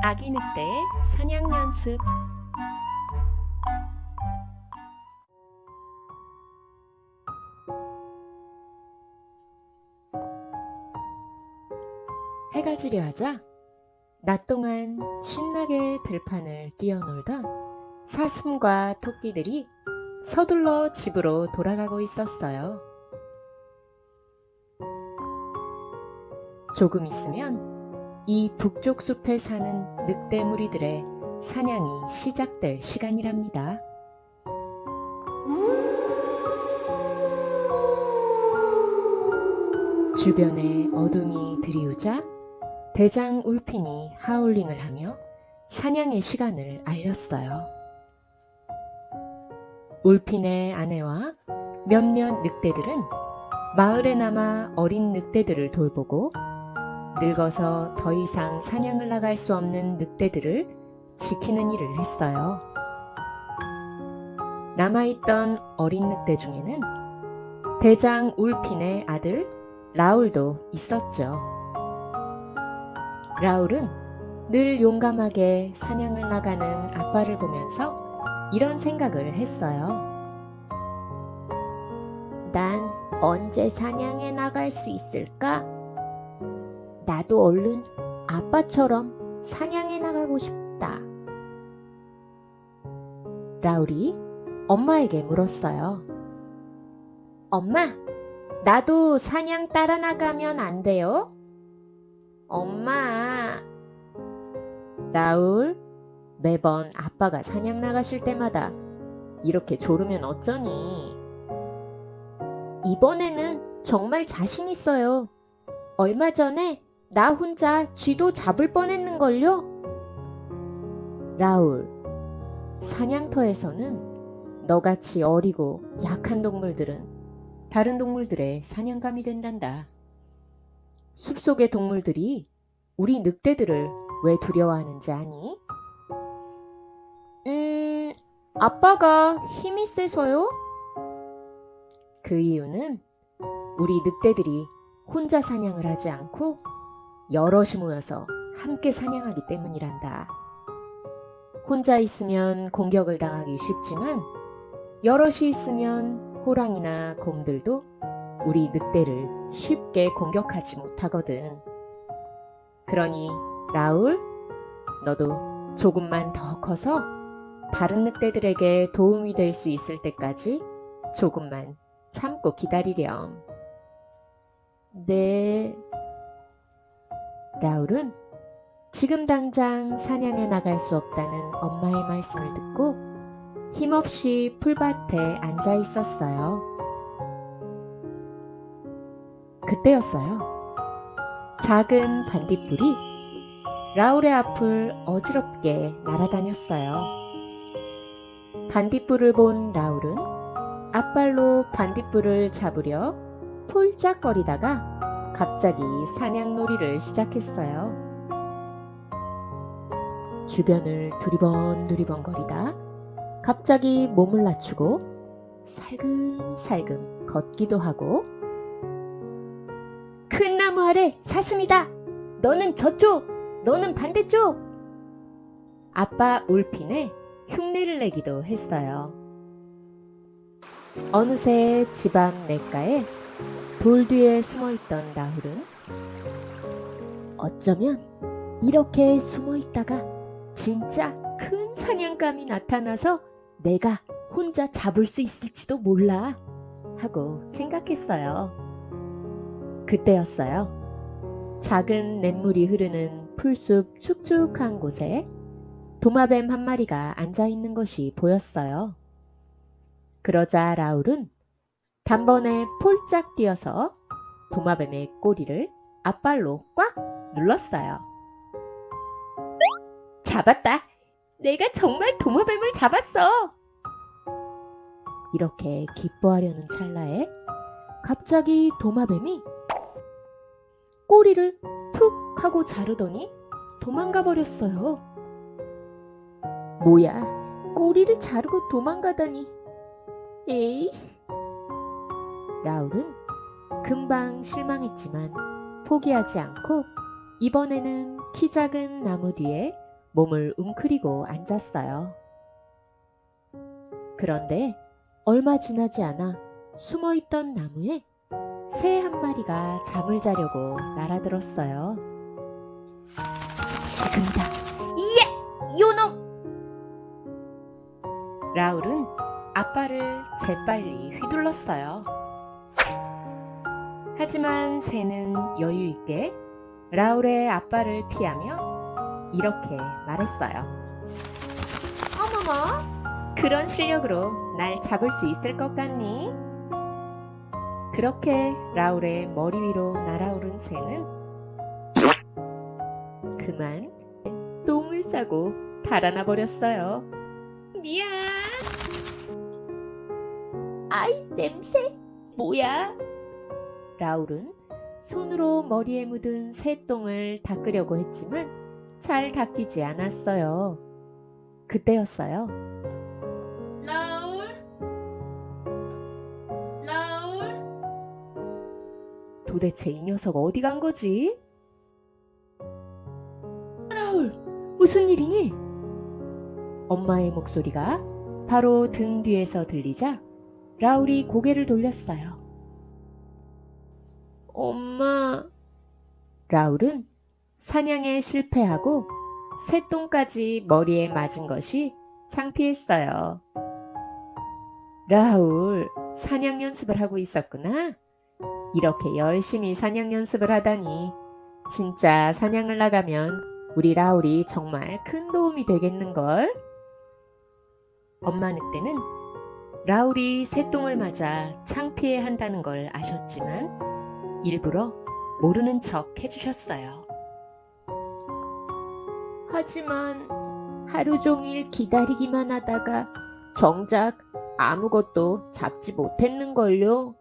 아기 늑대 사냥 연습. 해가 지려 하자 낮 동안 신나게 들판을 뛰어놀던 사슴과 토끼들이 서둘러 집으로 돌아가고 있었어요. 조금 있으면 이 북쪽 숲에 사는 늑대 무리들의 사냥이 시작될 시간이랍니다. 주변에 어둠이 드리우자 대장 울핀이 하울링을 하며 사냥의 시간을 알렸어요. 울핀의 아내와 몇몇 늑대들은 마을에 남아 어린 늑대들을 돌보고 늙어서 더 이상 사냥을 나갈 수 없는 늑대들을 지키는 일을 했어요. 남아있던 어린 늑대 중에는 대장 울핀의 아들 라울도 있었죠. 라울은 늘 용감하게 사냥을 나가는 아빠를 보면서 이런 생각을 했어요. 난 언제 사냥에 나갈 수 있을까? 나도 얼른 아빠처럼 사냥에 나가고 싶다. 라울이 엄마에게 물었어요. 엄마, 나도 사냥 따라 나가면 안 돼요? 엄마. 라울, 매번 아빠가 사냥 나가실 때마다 이렇게 조르면 어쩌니? 이번에는 정말 자신 있어요. 얼마 전에 나 혼자 쥐도 잡을 뻔했는걸요? 라울, 사냥터에서는 너같이 어리고 약한 동물들은 다른 동물들의 사냥감이 된단다. 숲속의 동물들이 우리 늑대들을 왜 두려워하는지 아니? 아빠가 힘이 세서요? 그 이유는 우리 늑대들이 혼자 사냥을 하지 않고 여럿이 모여서 함께 사냥하기 때문이란다. 혼자 있으면 공격을 당하기 쉽지만 여럿이 있으면 호랑이나 곰들도 우리 늑대를 쉽게 공격하지 못하거든. 그러니 라울, 너도 조금만 더 커서 다른 늑대들에게 도움이 될 수 있을 때까지 조금만 참고 기다리렴. 네. 라울은 지금 당장 사냥에 나갈 수 없다는 엄마의 말씀을 듣고 힘없이 풀밭에 앉아 있었어요. 그때였어요. 작은 반딧불이 라울의 앞을 어지럽게 날아다녔어요. 반딧불을 본 라울은 앞발로 반딧불을 잡으려 폴짝거리다가 갑자기 사냥놀이를 시작했어요. 주변을 두리번두리번거리다 갑자기 몸을 낮추고 살금살금 걷기도 하고 큰 나무 아래 사슴이다! 너는 저쪽! 너는 반대쪽! 아빠 울핀에 흉내를 내기도 했어요. 어느새 집 앞 냇가에 돌 뒤에 숨어있던 라울은 어쩌면 이렇게 숨어있다가 진짜 큰 사냥감이 나타나서 내가 혼자 잡을 수 있을지도 몰라 하고 생각했어요. 그때였어요. 작은 냇물이 흐르는 풀숲 축축한 곳에 도마뱀 한 마리가 앉아있는 것이 보였어요. 그러자 라울은 단번에 폴짝 뛰어서 도마뱀의 꼬리를 앞발로 꽉 눌렀어요. 잡았다! 내가 정말 도마뱀을 잡았어! 이렇게 기뻐하려는 찰나에 갑자기 도마뱀이 꼬리를 툭 하고 자르더니 도망가 버렸어요. 뭐야, 꼬리를 자르고 도망가다니. 에이. 라울은 금방 실망했지만 포기하지 않고 이번에는 키 작은 나무 뒤에 몸을 웅크리고 앉았어요. 그런데 얼마 지나지 않아 숨어있던 나무에 새 한 마리가 잠을 자려고 날아들었어요. 지금다! 예! 요놈! 라울은 아빠를 재빨리 휘둘렀어요. 하지만 새는 여유 있게 라울의 아빠를 피하며 이렇게 말했어요. 어머머, 그런 실력으로 날 잡을 수 있을 것 같니? 그렇게 라울의 머리 위로 날아오른 새는 그만 똥을 싸고 달아나 버렸어요. 미안. 아이, 냄새. 뭐야? 라울은 손으로 머리에 묻은 새똥을 닦으려고 했지만 잘 닦이지 않았어요. 그때였어요. 라울? 도대체 이 녀석 어디 간 거지? 라울, 무슨 일이니? 엄마의 목소리가 바로 등 뒤에서 들리자 라울이 고개를 돌렸어요. 엄마. 라울은 사냥에 실패하고 새똥까지 머리에 맞은 것이 창피했어요. 라울, 사냥 연습을 하고 있었구나. 이렇게 열심히 사냥 연습을 하다니 진짜 사냥을 나가면 우리 라울이 정말 큰 도움이 되겠는걸? 엄마 늑대는 라울이 새똥을 맞아 창피해한다는 걸 아셨지만 일부러 모르는 척 해주셨어요. 하지만 하루 종일 기다리기만 하다가 정작 아무것도 잡지 못했는걸요.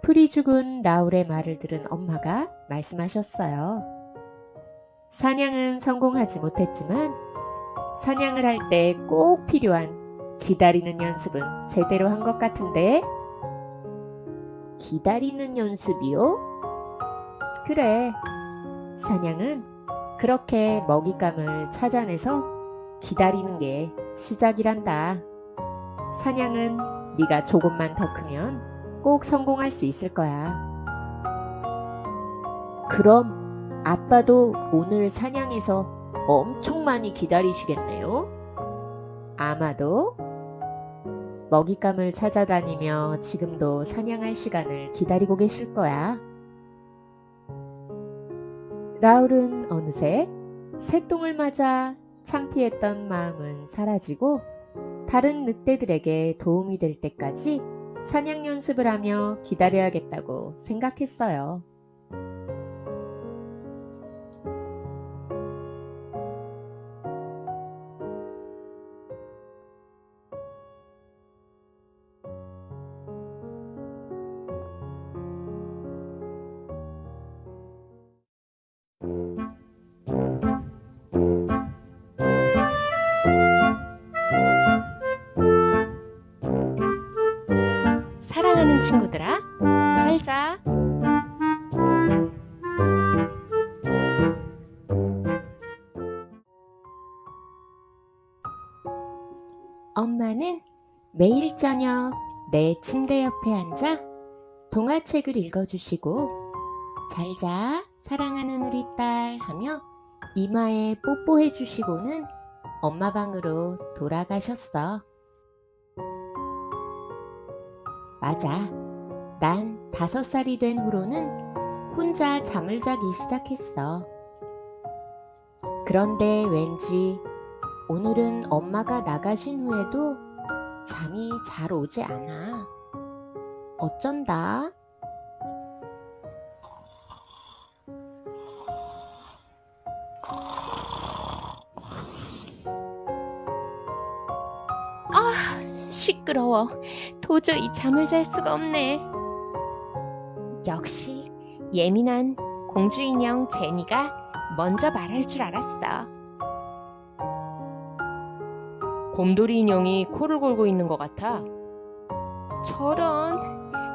풀이 죽은 라울의 말을 들은 엄마가 말씀하셨어요. 사냥은 성공하지 못했지만 사냥을 할 때 꼭 필요한 기다리는 연습은 제대로 한 것 같은데? 기다리는 연습이요? 그래, 사냥은 그렇게 먹잇감을 찾아내서 기다리는 게 시작이란다. 사냥은 네가 조금만 더 크면 꼭 성공할 수 있을 거야. 그럼 아빠도 오늘 사냥에서 엄청 많이 기다리시겠네요? 아마도. 먹잇감을 찾아다니며 지금도 사냥할 시간을 기다리고 계실 거야. 라울은 어느새 새똥을 맞아 창피했던 마음은 사라지고 다른 늑대들에게 도움이 될 때까지 사냥 연습을 하며 기다려야겠다고 생각했어요. 사랑하는 친구들아, 잘 자. 엄마는 매일 저녁 내 침대 옆에 앉아 동화책을 읽어주시고 잘 자, 사랑하는 우리 딸 하며 이마에 뽀뽀해 주시고는 엄마 방으로 돌아가셨어. 맞아. 난 5살이 된 후로는 혼자 잠을 자기 시작했어. 그런데 왠지 오늘은 엄마가 나가신 후에도 잠이 잘 오지 않아. 어쩐다? 시끄러워. 도저히 잠을 잘 수가 없네. 역시 예민한 공주 인형 제니가 먼저 말할 줄 알았어. 곰돌이 인형이 코를 골고 있는 것 같아. 저런,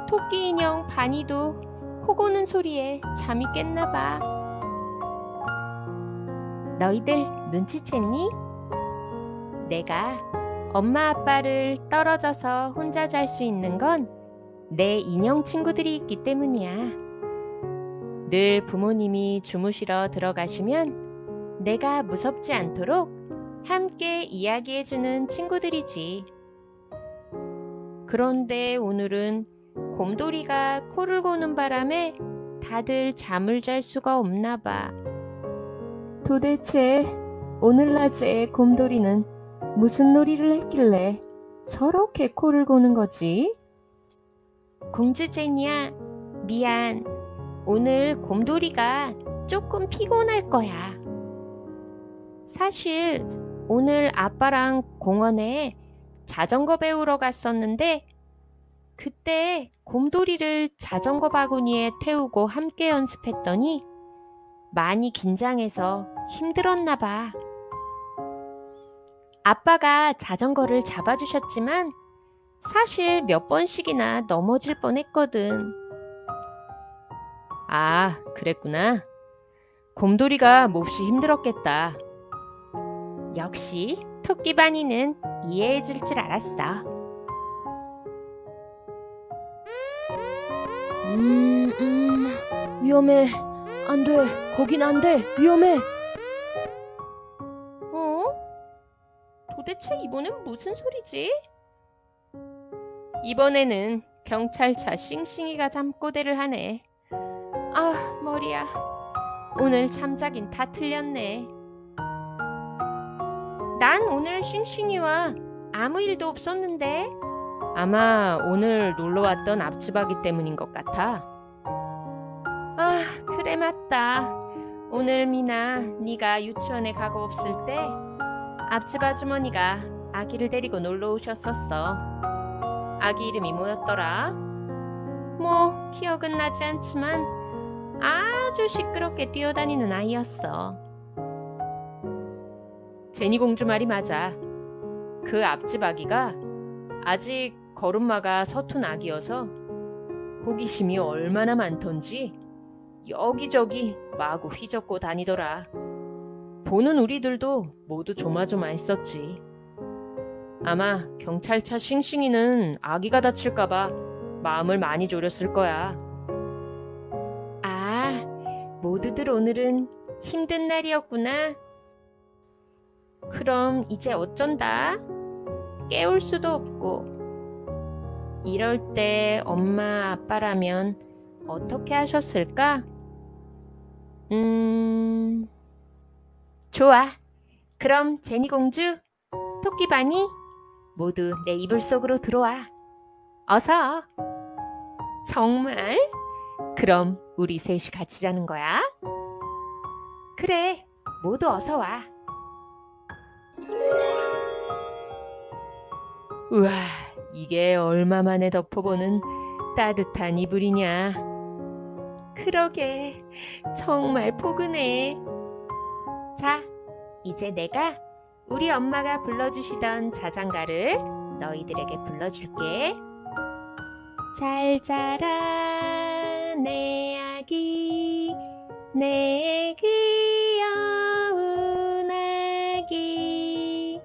토끼 인형 바니도 코 고는 소리에 잠이 깼나 봐. 너희들 눈치챘니? 내가 엄마 아빠를 떨어져서 혼자 잘 수 있는 건 내 인형 친구들이 있기 때문이야. 늘 부모님이 주무시러 들어가시면 내가 무섭지 않도록 함께 이야기해주는 친구들이지. 그런데 오늘은 곰돌이가 코를 고는 바람에 다들 잠을 잘 수가 없나 봐. 도대체 오늘 낮에 곰돌이는 무슨 놀이를 했길래 저렇게 코를 고는 거지? 공주 제니야, 미안. 오늘 곰돌이가 조금 피곤할 거야. 사실 오늘 아빠랑 공원에 자전거 배우러 갔었는데 그때 곰돌이를 자전거 바구니에 태우고 함께 연습했더니 많이 긴장해서 힘들었나 봐. 아빠가 자전거를 잡아주셨지만 사실 몇 번씩이나 넘어질 뻔했거든. 아, 그랬구나. 곰돌이가 몹시 힘들었겠다. 역시 토끼바니는 이해해줄 줄 알았어. 위험해. 안 돼. 거긴 안 돼. 위험해. 도대체 이번엔 무슨 소리지? 이번에는 경찰차 싱싱이가 잠꼬대를 하네. 아, 머리야. 오늘 잠자긴 다 틀렸네. 난 오늘 싱싱이와 아무 일도 없었는데. 아마 오늘 놀러 왔던 앞집 아기 때문인 것 같아. 아, 그래 맞다. 오늘 미나 네가 유치원에 가고 없을 때 앞집 아주머니가 아기를 데리고 놀러 오셨었어. 아기 이름이 뭐였더라? 뭐 기억은 나지 않지만 아주 시끄럽게 뛰어다니는 아이였어. 제니 공주 말이 맞아. 그 앞집 아기가 아직 걸음마가 서툰 아기여서 호기심이 얼마나 많던지 여기저기 마구 휘젓고 다니더라. 보는 우리들도 모두 조마조마했었지. 아마 경찰차 싱싱이는 아기가 다칠까봐 마음을 많이 졸였을 거야. 아, 모두들 오늘은 힘든 날이었구나. 그럼 이제 어쩐다? 깨울 수도 없고. 이럴 때 엄마 아빠라면 어떻게 하셨을까? 좋아. 그럼 제니 공주, 토끼바니 모두 내 이불 속으로 들어와. 어서. 정말? 그럼 우리 셋이 같이 자는 거야? 그래, 모두 어서 와. 우와, 이게 얼마만에 덮어보는 따뜻한 이불이냐. 그러게, 정말 포근해. 자, 이제 내가 우리 엄마가 불러주시던 자장가를 너희들에게 불러줄게. 잘 자라 내 아기, 내 귀여운 아기.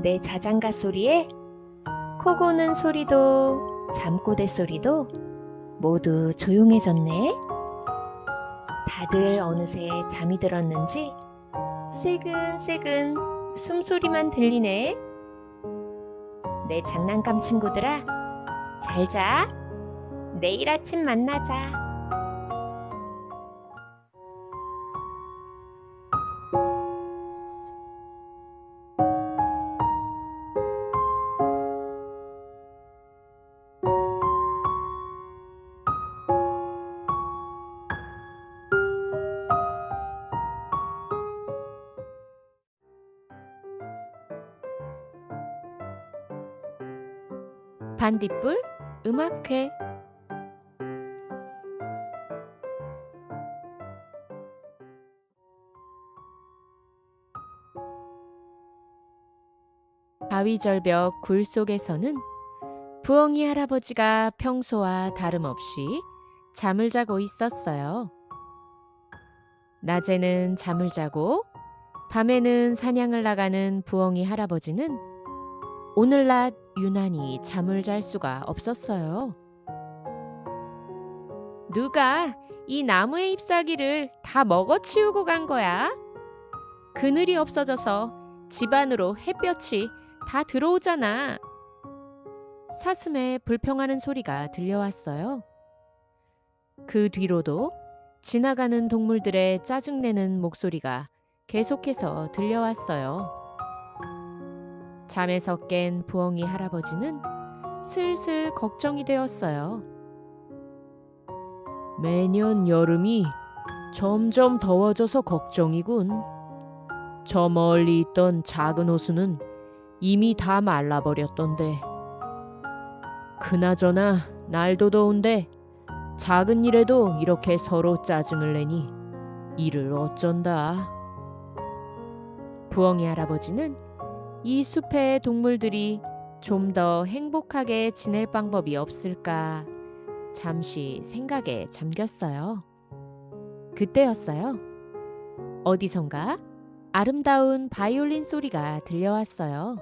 내 자장가 소리에 코 고는 소리도 잠꼬대 소리도 모두 조용해졌네. 다들 어느새 잠이 들었는지 새근새근 숨소리만 들리네. 내 장난감 친구들아, 잘 자. 내일 아침 만나자. 반딧불 음악회. 바위절벽 굴 속에서는 부엉이 할아버지가 평소와 다름없이 잠을 자고 있었어요. 낮에는 잠을 자고 밤에는 사냥을 나가는 부엉이 할아버지는 오늘날 유난히 잠을 잘 수가 없었어요. 누가 이 나무의 잎사귀를 다 먹어치우고 간 거야? 그늘이 없어져서 집 안으로 햇볕이 다 들어오잖아. 사슴의 불평하는 소리가 들려왔어요. 그 뒤로도 지나가는 동물들의 짜증내는 목소리가 계속해서 들려왔어요. 잠에서 깬 부엉이 할아버지는 슬슬 걱정이 되었어요. 매년 여름이 점점 더워져서 걱정이군. 저 멀리 있던 작은 호수는 이미 다 말라버렸던데. 그나저나 날도 더운데 작은 일에도 이렇게 서로 짜증을 내니 이를 어쩐다. 부엉이 할아버지는 이 숲의 동물들이 좀 더 행복하게 지낼 방법이 없을까 잠시 생각에 잠겼어요. 그때였어요. 어디선가 아름다운 바이올린 소리가 들려왔어요.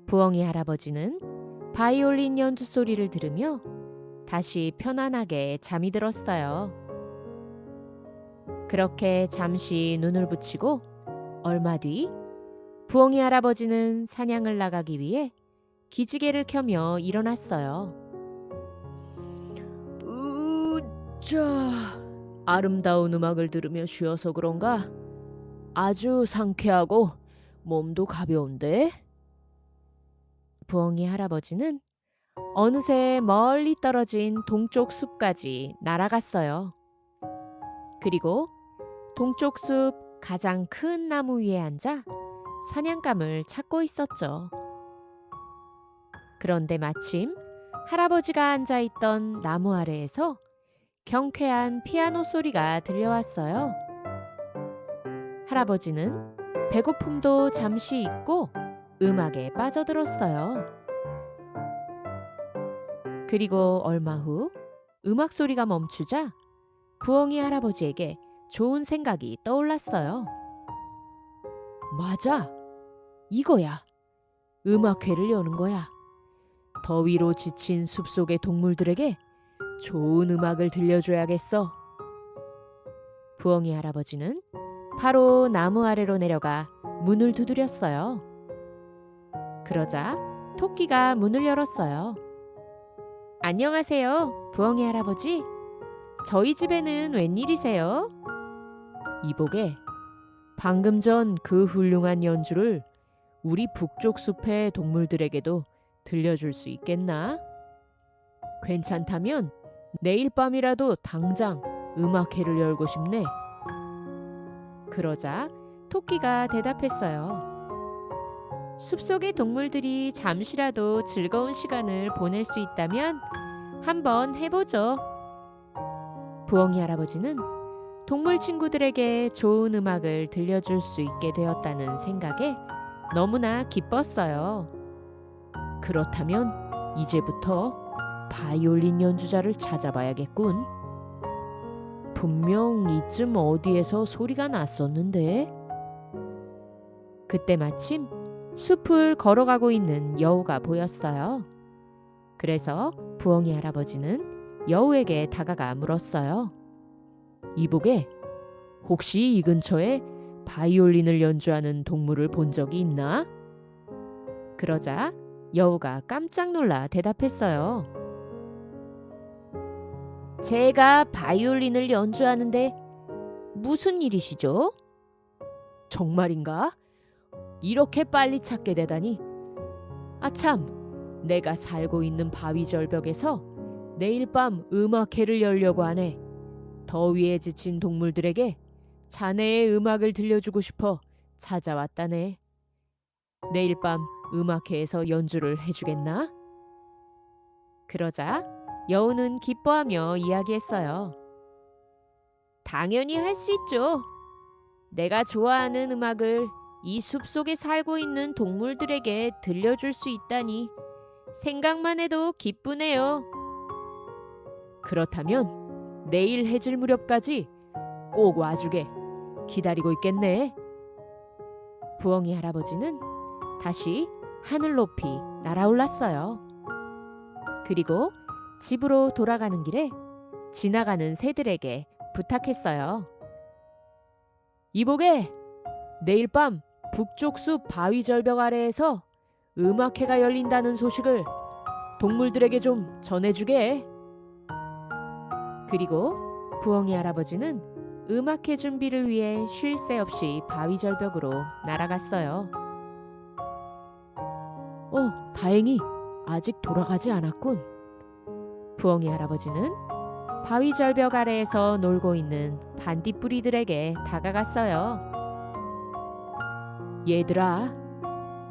부엉이 할아버지는 바이올린 연주 소리를 들으며 다시 편안하게 잠이 들었어요. 그렇게 잠시 눈을 붙이고 얼마 뒤 부엉이 할아버지는 사냥을 나가기 위해 기지개를 켜며 일어났어요. 으짜, 아름다운 음악을 들으며 쉬어서 그런가? 아주 상쾌하고 몸도 가벼운데? 부엉이 할아버지는 어느새 멀리 떨어진 동쪽 숲까지 날아갔어요. 그리고 동쪽 숲 가장 큰 나무 위에 앉아 사냥감을 찾고 있었죠. 그런데 마침 할아버지가 앉아있던 나무 아래에서 경쾌한 피아노 소리가 들려왔어요. 할아버지는 배고픔도 잠시 잊고 음악에 빠져들었어요. 그리고 얼마 후 음악 소리가 멈추자 부엉이 할아버지에게 좋은 생각이 떠올랐어요. 맞아! 이거야! 음악회를 여는 거야. 더위로 지친 숲속의 동물들에게 좋은 음악을 들려줘야겠어. 부엉이 할아버지는 바로 나무 아래로 내려가 문을 두드렸어요. 그러자 토끼가 문을 열었어요. 안녕하세요, 부엉이 할아버지. 저희 집에는 웬일이세요? 이보게, 방금 전 그 훌륭한 연주를 우리 북쪽 숲의 동물들에게도 들려줄 수 있겠나? 괜찮다면 내일 밤이라도 당장 음악회를 열고 싶네. 그러자 토끼가 대답했어요. 숲속의 동물들이 잠시라도 즐거운 시간을 보낼 수 있다면 한번 해보죠. 부엉이 할아버지는 동물 친구들에게 좋은 음악을 들려줄 수 있게 되었다는 생각에 너무나 기뻤어요. 그렇다면 이제부터 바이올린 연주자를 찾아봐야겠군. 분명 이쯤 어디에서 소리가 났었는데. 그때 마침 숲을 걸어가고 있는 여우가 보였어요. 그래서 부엉이 할아버지는 여우에게 다가가 물었어요. 이보게, 혹시 이 근처에 바이올린을 연주하는 동물을 본 적이 있나? 그러자 여우가 깜짝 놀라 대답했어요. 제가 바이올린을 연주하는데 무슨 일이시죠? 정말인가? 이렇게 빨리 찾게 되다니. 아참, 내가 살고 있는 바위 절벽에서 내일 밤 음악회를 열려고 하네. 더위에 지친 동물들에게 자네의 음악을 들려주고 싶어 찾아왔다네. 내일 밤 음악회에서 연주를 해주겠나? 그러자 여우는 기뻐하며 이야기했어요. 당연히 할 수 있죠. 내가 좋아하는 음악을 이 숲속에 살고 있는 동물들에게 들려줄 수 있다니 생각만 해도 기쁘네요. 그렇다면 내일 해질 무렵까지 꼭 와주게 기다리고 있겠네. 부엉이 할아버지는 다시 하늘 높이 날아올랐어요. 그리고 집으로 돌아가는 길에 지나가는 새들에게 부탁했어요. 이보게, 내일 밤 북쪽 숲 바위 절벽 아래에서 음악회가 열린다는 소식을 동물들에게 좀 전해주게. 그리고 부엉이 할아버지는 음악회 준비를 위해 쉴 새 없이 바위 절벽으로 날아갔어요. 다행히 아직 돌아가지 않았군. 부엉이 할아버지는 바위 절벽 아래에서 놀고 있는 반딧불이들에게 다가갔어요. 얘들아,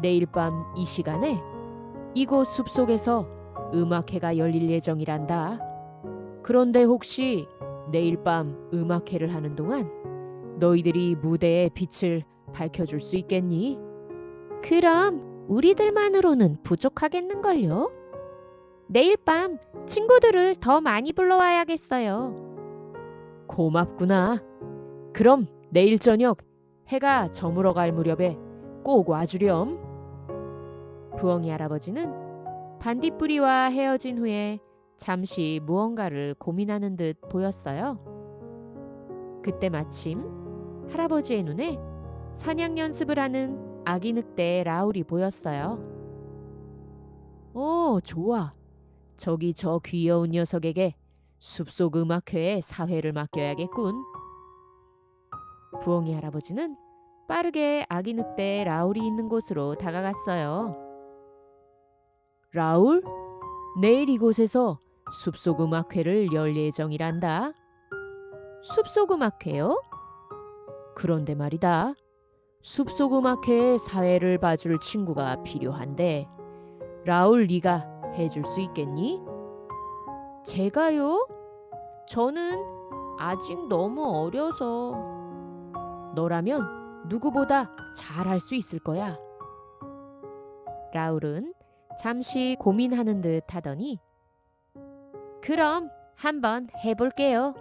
내일 밤 이 시간에 이곳 숲속에서 음악회가 열릴 예정이란다. 그런데 혹시 내일 밤 음악회를 하는 동안 너희들이 무대에 빛을 밝혀줄 수 있겠니? 그럼 우리들만으로는 부족하겠는걸요? 내일 밤 친구들을 더 많이 불러와야겠어요. 고맙구나. 그럼 내일 저녁 해가 저물어 갈 무렵에 꼭 와주렴. 부엉이 할아버지는 반딧불이와 헤어진 후에 잠시 무언가를 고민하는 듯 보였어요. 그때 마침 할아버지의 눈에 사냥 연습을 하는 아기 늑대 라울이 보였어요. 좋아. 저기 저 귀여운 녀석에게 숲속 음악회에 사회를 맡겨야겠군. 부엉이 할아버지는 빠르게 아기 늑대 라울이 있는 곳으로 다가갔어요. 라울, 내일 이곳에서 숲속 음악회를 열 예정이란다. 숲속 음악회요? 그런데 말이다. 숲속 음악회에 사회를 봐줄 친구가 필요한데 라울 네가 해줄 수 있겠니? 제가요? 저는 아직 너무 어려서. 너라면 누구보다 잘할 수 있을 거야. 라울은 잠시 고민하는 듯 하더니 그럼 한번 해볼게요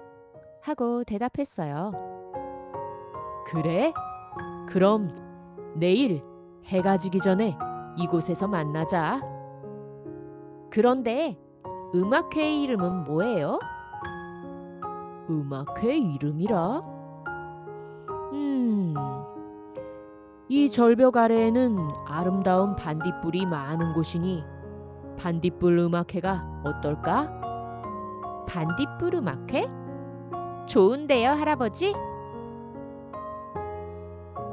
하고 대답했어요. 그래? 그럼 내일 해가 지기 전에 이곳에서 만나자. 그런데 음악회의 이름은 뭐예요? 음악회 이름이라? 이 절벽 아래에는 아름다운 반딧불이 많은 곳이니 반딧불 음악회가 어떨까? 반딧불 음악회? 좋은데요, 할아버지?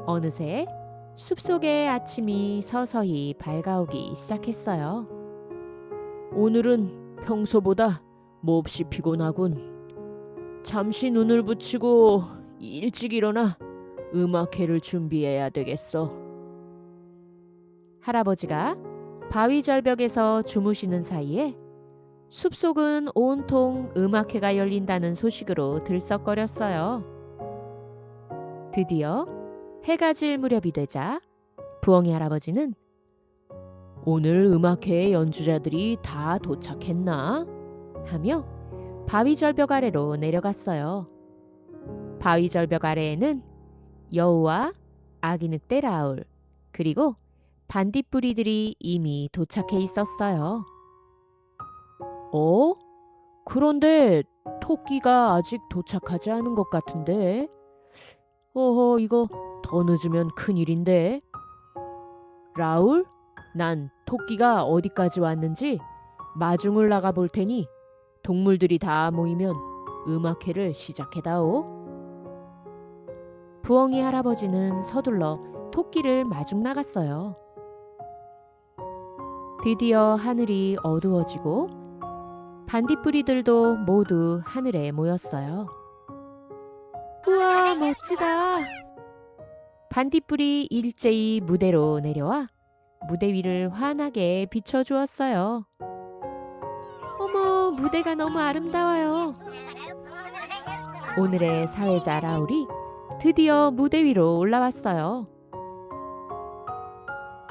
어느새 숲속의 아침이 서서히 밝아오기 시작했어요. 오늘은 평소보다 몹시 피곤하군. 잠시 눈을 붙이고 일찍 일어나 음악회를 준비해야 되겠어. 할아버지가 바위 절벽에서 주무시는 사이에 숲속은 온통 음악회가 열린다는 소식으로 들썩거렸어요. 드디어 해가 질 무렵이 되자 부엉이 할아버지는 오늘 음악회의 연주자들이 다 도착했나? 하며 바위 절벽 아래로 내려갔어요. 바위 절벽 아래에는 여우와 아기 늑대 라울 그리고 반딧불이들이 이미 도착해 있었어요. 그런데 토끼가 아직 도착하지 않은 것 같은데. 이거 더 늦으면 큰일인데. 라울, 난 토끼가 어디까지 왔는지 마중을 나가 볼 테니 동물들이 다 모이면 음악회를 시작해다오. 부엉이 할아버지는 서둘러 토끼를 마중 나갔어요. 드디어 하늘이 어두워지고 반딧불이들도 모두 하늘에 모였어요. 우와, 멋지다. 반딧불이 일제히 무대로 내려와 무대 위를 환하게 비춰주었어요. 어머, 무대가 너무 아름다워요. 오늘의 사회자 라울이 드디어 무대 위로 올라왔어요.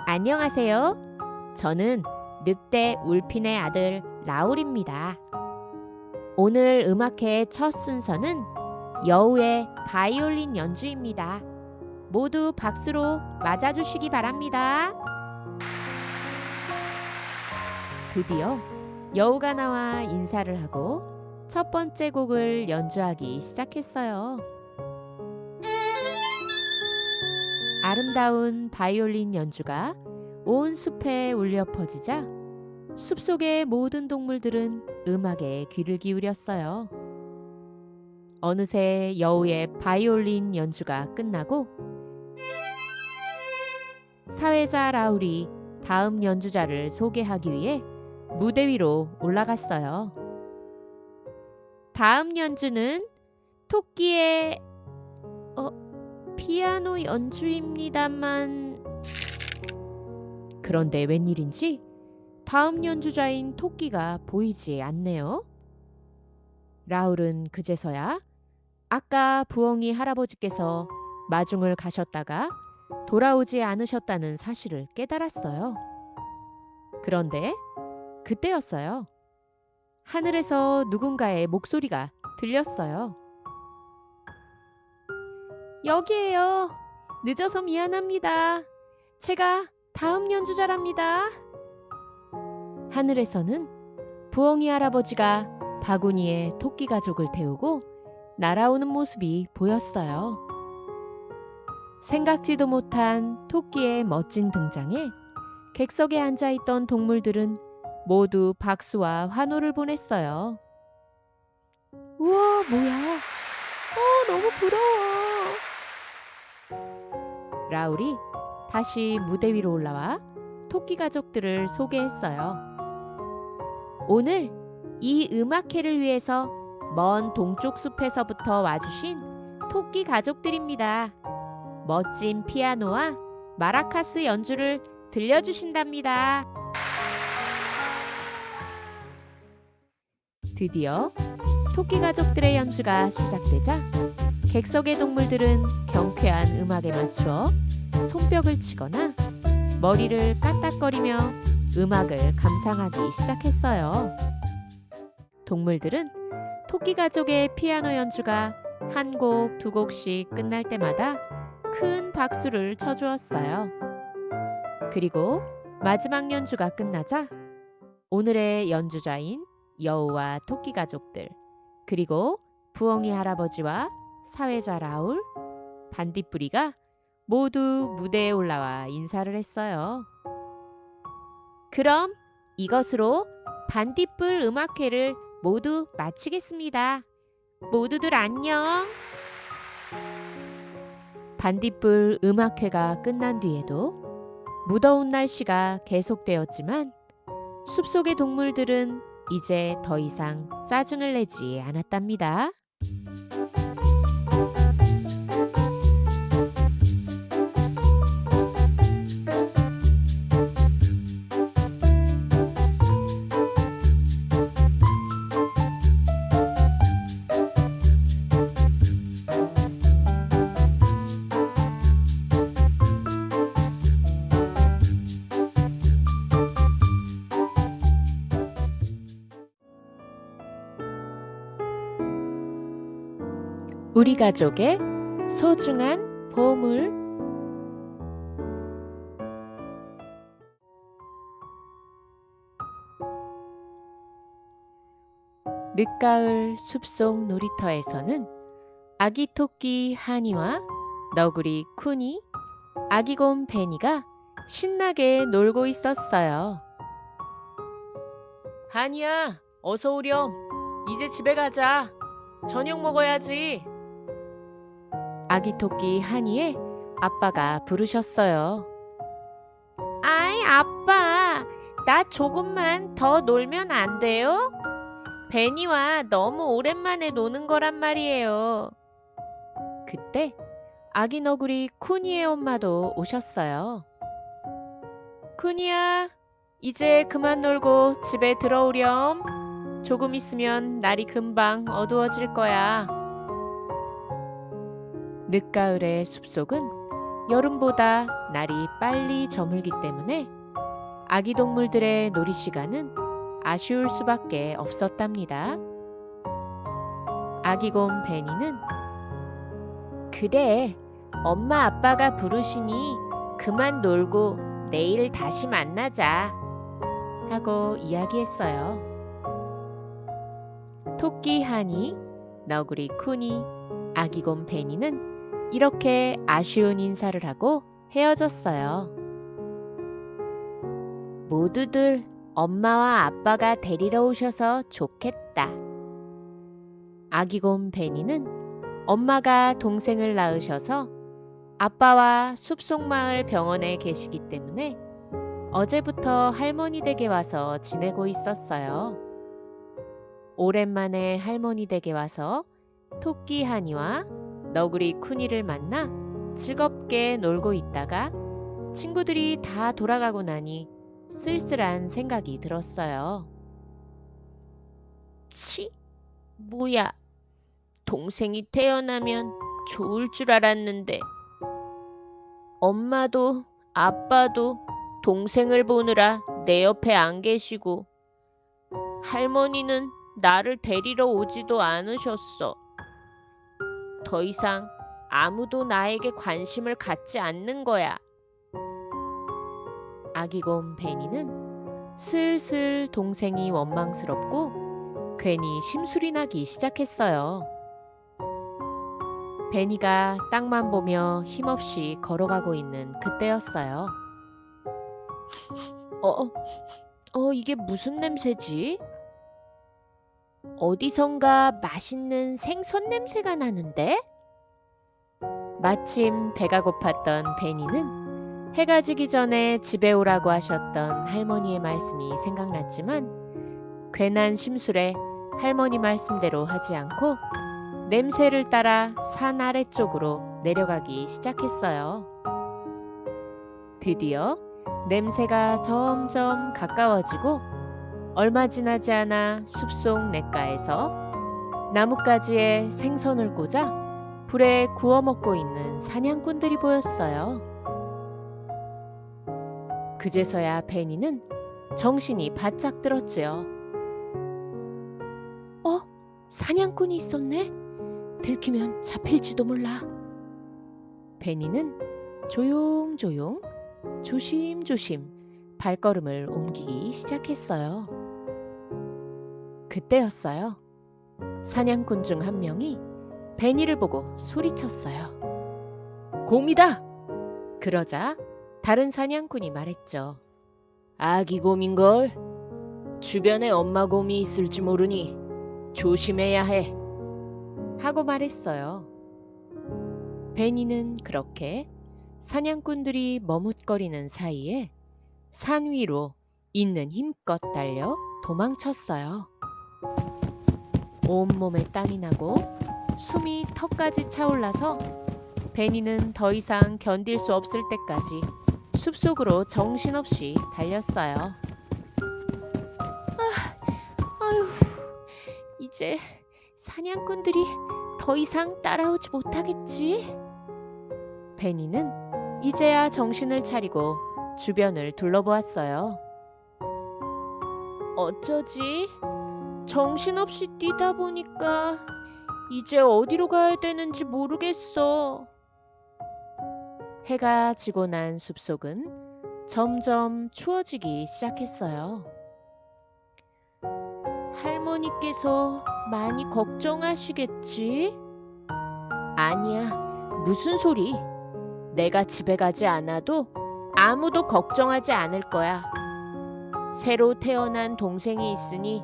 안녕하세요. 저는 늑대 울핀의 아들 라울입니다. 오늘 음악회 첫 순서는 여우의 바이올린 연주입니다. 모두 박수로 맞아주시기 바랍니다. 드디어 여우가 나와 인사를 하고 첫 번째 곡을 연주하기 시작했어요. 아름다운 바이올린 연주가 온 숲에 울려 퍼지자 숲속의 모든 동물들은 음악에 귀를 기울였어요. 어느새 여우의 바이올린 연주가 끝나고 사회자 라울이 다음 연주자를 소개하기 위해 무대 위로 올라갔어요. 다음 연주는 토끼의 피아노 연주입니다만. 그런데 웬일인지 다음 연주자인 토끼가 보이지 않네요. 라울은 그제서야 아까 부엉이 할아버지께서 마중을 가셨다가 돌아오지 않으셨다는 사실을 깨달았어요. 그런데 그때였어요. 하늘에서 누군가의 목소리가 들렸어요. 여기에요. 늦어서 미안합니다. 제가 다음 연주자랍니다. 하늘에서는 부엉이 할아버지가 바구니에 토끼 가족을 태우고 날아오는 모습이 보였어요. 생각지도 못한 토끼의 멋진 등장에 객석에 앉아있던 동물들은 모두 박수와 환호를 보냈어요. 우와, 뭐야? 너무 부러워. 라울이 다시 무대 위로 올라와 토끼 가족들을 소개했어요. 오늘 이 음악회를 위해서 먼 동쪽 숲에서부터 와주신 토끼 가족들입니다. 멋진 피아노와 마라카스 연주를 들려주신답니다. 드디어 토끼 가족들의 연주가 시작되자 객석의 동물들은 경쾌한 음악에 맞추어 손뼉을 치거나 머리를 까딱거리며 음악을 감상하기 시작했어요. 동물들은 토끼 가족의 피아노 연주가 한 곡, 두 곡씩 끝날 때마다 큰 박수를 쳐주었어요. 그리고 마지막 연주가 끝나자 오늘의 연주자인 여우와 토끼 가족들, 그리고 부엉이 할아버지와 사회자 라울, 반딧불이가 모두 무대에 올라와 인사를 했어요. 그럼 이것으로 반딧불 음악회를 모두 마치겠습니다. 모두들 안녕. 반딧불 음악회가 끝난 뒤에도 무더운 날씨가 계속되었지만 숲속의 동물들은 이제 더 이상 짜증을 내지 않았답니다. 우리 가족의 소중한 보물. 늦가을 숲속 놀이터에서는 아기 토끼 하니와 너구리 쿠니, 아기곰 베니가 신나게 놀고 있었어요. 하니야, 어서 오렴. 이제 집에 가자. 저녁 먹어야지. 아기 토끼 하니의 아빠가 부르셨어요. 아이, 아빠, 나 조금만 더 놀면 안 돼요? 베니와 너무 오랜만에 노는 거란 말이에요. 그때 아기 너구리 쿠니의 엄마도 오셨어요. 쿠니야, 이제 그만 놀고 집에 들어오렴. 조금 있으면 날이 금방 어두워질 거야. 늦가을의 숲속은 여름보다 날이 빨리 저물기 때문에 아기 동물들의 놀이 시간은 아쉬울 수밖에 없었답니다. 아기곰 베니는 그래, 엄마 아빠가 부르시니 그만 놀고 내일 다시 만나자 하고 이야기했어요. 토끼 하니, 너구리 쿠니, 아기곰 베니는 이렇게 아쉬운 인사를 하고 헤어졌어요. 모두들 엄마와 아빠가 데리러 오셔서 좋겠다. 아기곰 베니는 엄마가 동생을 낳으셔서 아빠와 숲속마을 병원에 계시기 때문에 어제부터 할머니 댁에 와서 지내고 있었어요. 오랜만에 할머니 댁에 와서 토끼 하니와 너구리 쿠니를 만나 즐겁게 놀고 있다가 친구들이 다 돌아가고 나니 쓸쓸한 생각이 들었어요. 치, 뭐야. 동생이 태어나면 좋을 줄 알았는데 엄마도 아빠도 동생을 보느라 내 옆에 안 계시고 할머니는 나를 데리러 오지도 않으셨어. 더 이상 아무도 나에게 관심을 갖지 않는 거야. 아기곰 베니는 슬슬 동생이 원망스럽고 괜히 심술이 나기 시작했어요. 베니가 땅만 보며 힘없이 걸어가고 있는 그때였어요. 이게 무슨 냄새지? 어디선가 맛있는 생선 냄새가 나는데? 마침 배가 고팠던 베니는 해가 지기 전에 집에 오라고 하셨던 할머니의 말씀이 생각났지만 괜한 심술에 할머니 말씀대로 하지 않고 냄새를 따라 산 아래쪽으로 내려가기 시작했어요. 드디어 냄새가 점점 가까워지고 얼마 지나지 않아 숲속 냇가에서 나뭇가지에 생선을 꽂아 불에 구워 먹고 있는 사냥꾼들이 보였어요. 그제서야 베니는 정신이 바짝 들었지요. 사냥꾼이 있었네? 들키면 잡힐지도 몰라. 베니는 조용조용 조심조심 발걸음을 옮기기 시작했어요. 그때였어요. 사냥꾼 중 한 명이 베니를 보고 소리쳤어요. 곰이다! 그러자 다른 사냥꾼이 말했죠. 아기 곰인걸? 주변에 엄마 곰이 있을지 모르니 조심해야 해. 하고 말했어요. 베니는 그렇게 사냥꾼들이 머뭇거리는 사이에 산 위로 있는 힘껏 달려 도망쳤어요. 온몸에 땀이 나고 숨이 턱까지 차올라서 베니는 더 이상 견딜 수 없을 때까지 숲속으로 정신없이 달렸어요. 아휴, 이제 사냥꾼들이 더 이상 따라오지 못하겠지? 베니는 이제야 정신을 차리고 주변을 둘러보았어요. 어쩌지? 정신없이 뛰다 보니까 이제 어디로 가야 되는지 모르겠어. 해가 지고 난 숲속은 점점 추워지기 시작했어요. 할머니께서 많이 걱정하시겠지? 아니야, 무슨 소리? 내가 집에 가지 않아도 아무도 걱정하지 않을 거야. 새로 태어난 동생이 있으니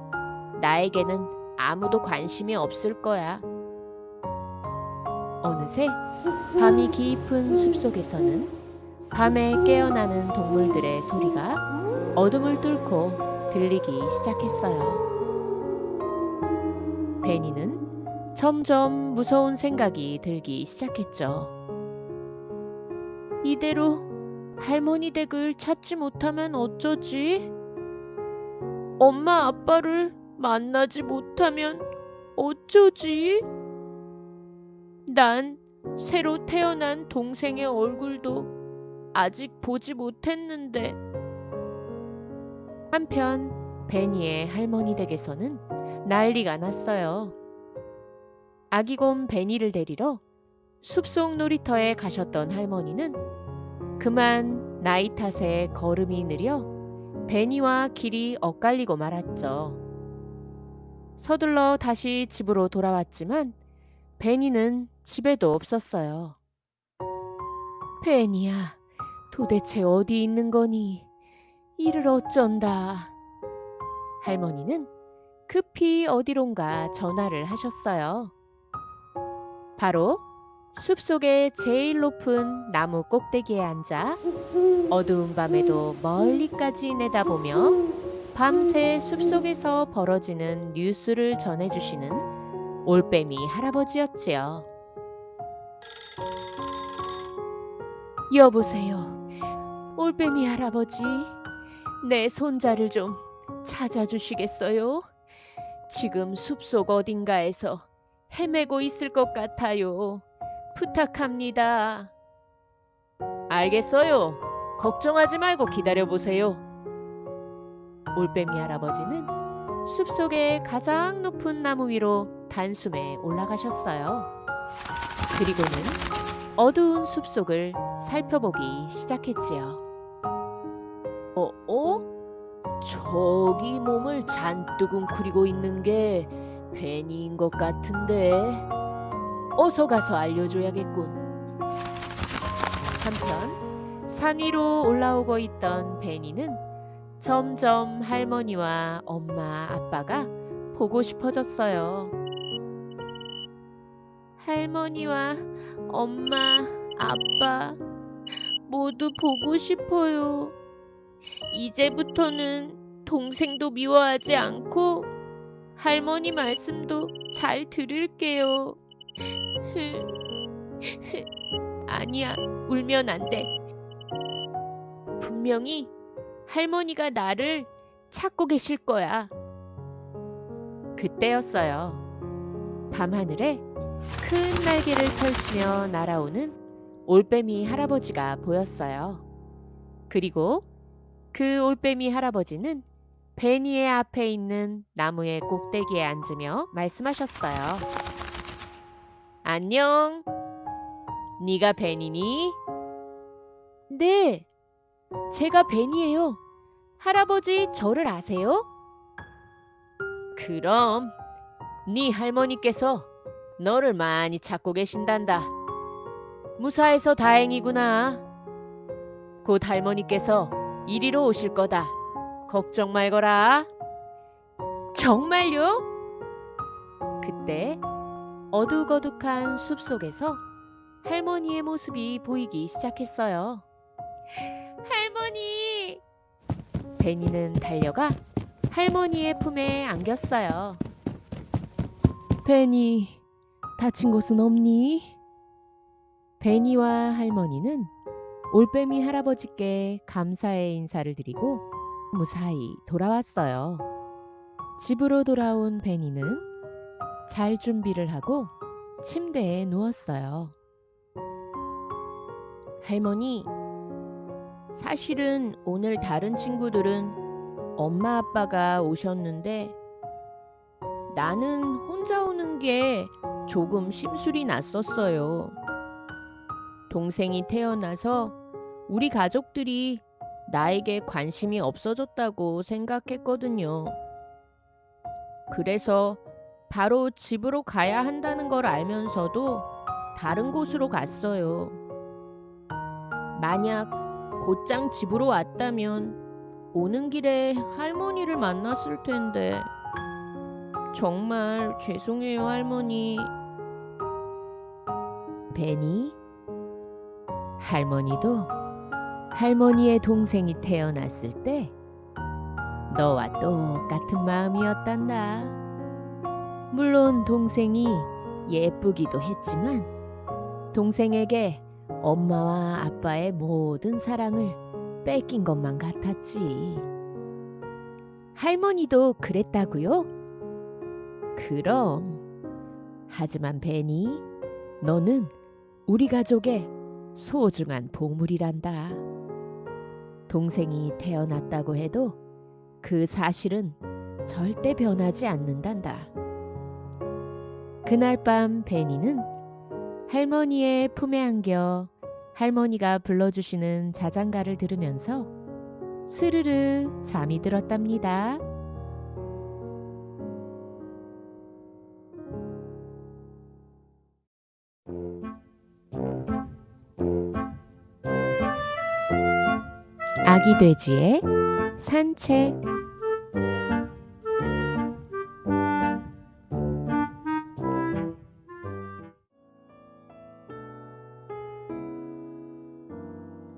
나에게는 아무도 관심이 없을 거야. 어느새 밤이 깊은 숲속에서는 밤에 깨어나는 동물들의 소리가 어둠을 뚫고 들리기 시작했어요. 베니는 점점 무서운 생각이 들기 시작했죠. 이대로 할머니 댁을 찾지 못하면 어쩌지? 엄마 아빠를 만나지 못하면 어쩌지? 난 새로 태어난 동생의 얼굴도 아직 보지 못했는데. 한편 베니의 할머니 댁에서는 난리가 났어요. 아기곰 베니를 데리러 숲속 놀이터에 가셨던 할머니는 그만 나이 탓에 걸음이 느려 베니와 길이 엇갈리고 말았죠. 서둘러 다시 집으로 돌아왔지만 베니는 집에도 없었어요. 베니야, 도대체 어디 있는 거니? 이를 어쩐다. 할머니는 급히 어디론가 전화를 하셨어요. 바로 숲속의 제일 높은 나무 꼭대기에 앉아 어두운 밤에도 멀리까지 내다보며 밤새 숲속에서 벌어지는 뉴스를 전해주시는 올빼미 할아버지였지요. 여보세요. 올빼미 할아버지, 내 손자를 좀 찾아주시겠어요? 지금 숲속 어딘가에서 헤매고 있을 것 같아요. 부탁합니다. 알겠어요. 걱정하지 말고 기다려보세요. 올빼미 할아버지는 숲속의 가장 높은 나무 위로 단숨에 올라가셨어요. 그리고는 어두운 숲속을 살펴보기 시작했지요. 저기 몸을 잔뜩 웅크리고 있는 게 베니인 것 같은데 어서 가서 알려줘야겠군. 한편 산 위로 올라오고 있던 베니는 점점 할머니와 엄마, 아빠가 보고 싶어졌어요. 할머니와 엄마, 아빠 모두 보고 싶어요. 이제부터는 동생도 미워하지 않고 할머니 말씀도 잘 들을게요. 아니야, 울면 안 돼. 분명히 할머니가 나를 찾고 계실 거야. 그때였어요. 밤하늘에 큰 날개를 펼치며 날아오는 올빼미 할아버지가 보였어요. 그리고 그 올빼미 할아버지는 베니의 앞에 있는 나무의 꼭대기에 앉으며 말씀하셨어요. 안녕. 네가 베니니? 네, 제가 베니예요. 할아버지 저를 아세요? 그럼 네 할머니께서 너를 많이 찾고 계신단다. 무사해서 다행이구나. 곧 할머니께서 이리로 오실 거다. 걱정 말거라. 정말요? 그때 어둑어둑한 숲속에서 할머니의 모습이 보이기 시작했어요. 할머니! 베니는 달려가 할머니의 품에 안겼어요. 베니, 다친 곳은 없니? 베니와 할머니는 올빼미 할아버지께 감사의 인사를 드리고 무사히 돌아왔어요. 집으로 돌아온 베니는 잘 준비를 하고 침대에 누웠어요. 할머니, 사실은 오늘 다른 친구들은 엄마 아빠가 오셨는데 나는 혼자 오는 게 조금 심술이 났었어요. 동생이 태어나서 우리 가족들이 나에게 관심이 없어졌다고 생각했거든요. 그래서 바로 집으로 가야 한다는 걸 알면서도 다른 곳으로 갔어요. 만약 곧장 집으로 왔다면 오는 길에 할머니를 만났을 텐데 정말 죄송해요, 할머니. 베니, 할머니도 할머니의 동생이 태어났을 때 너와 똑같은 마음이었단다. 물론 동생이 예쁘기도 했지만 동생에게 엄마와 아빠의 모든 사랑을 뺏긴 것만 같았지. 할머니도 그랬다고요? 그럼. 하지만 베니, 너는 우리 가족의 소중한 보물이란다. 동생이 태어났다고 해도 그 사실은 절대 변하지 않는단다. 그날 밤 베니는 할머니의 품에 안겨 할머니가 불러주시는 자장가를 들으면서 스르르 잠이 들었답니다. 아기 돼지의 산책.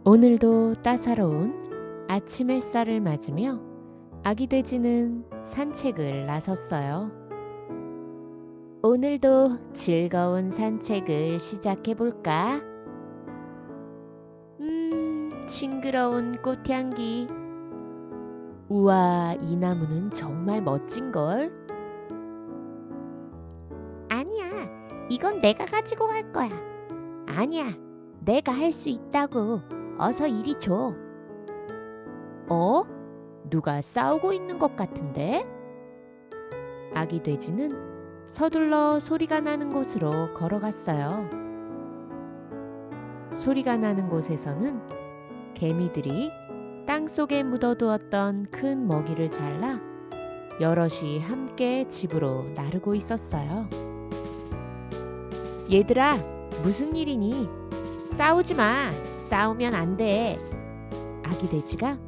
오늘도 따사로운 아침 햇살을 맞으며 아기 돼지는 산책을 나섰어요. 오늘도 즐거운 산책을 시작해 볼까? 싱그러운 꽃향기. 우와, 이 나무는 정말 멋진걸? 아니야, 이건 내가 가지고 갈 거야. 아니야, 내가 할 수 있다고. 어서 이리 줘. 어? 누가 싸우고 있는 것 같은데? 아기 돼지는 서둘러 소리가 나는 곳으로 걸어갔어요. 소리가 나는 곳에서는 개미들이 땅속에 묻어두었던 큰 먹이를 잘라 여럿이 함께 집으로 나르고 있었어요. 얘들아, 무슨 일이니? 싸우지 마. 싸우면 안 돼. 아기 돼지가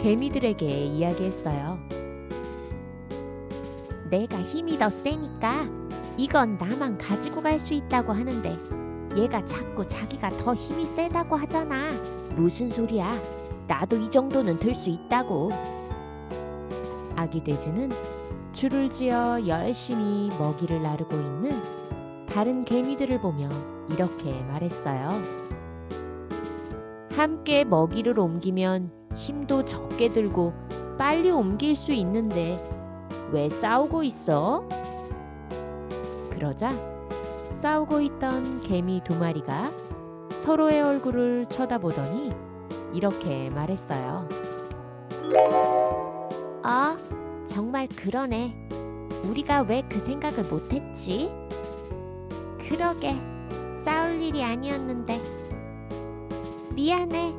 개미들에게 이야기했어요. 내가 힘이 더 세니까 이건 나만 가지고 갈 수 있다고 하는데 얘가 자꾸 자기가 더 힘이 세다고 하잖아. 무슨 소리야? 나도 이 정도는 들 수 있다고. 아기 돼지는 줄을 지어 열심히 먹이를 나르고 있는 다른 개미들을 보며 이렇게 말했어요. 함께 먹이를 옮기면 힘도 적게 들고 빨리 옮길 수 있는데 왜 싸우고 있어? 그러자 싸우고 있던 개미 두 마리가 서로의 얼굴을 쳐다보더니 이렇게 말했어요. 정말 그러네. 우리가 왜 그 생각을 못했지? 그러게, 싸울 일이 아니었는데. 미안해.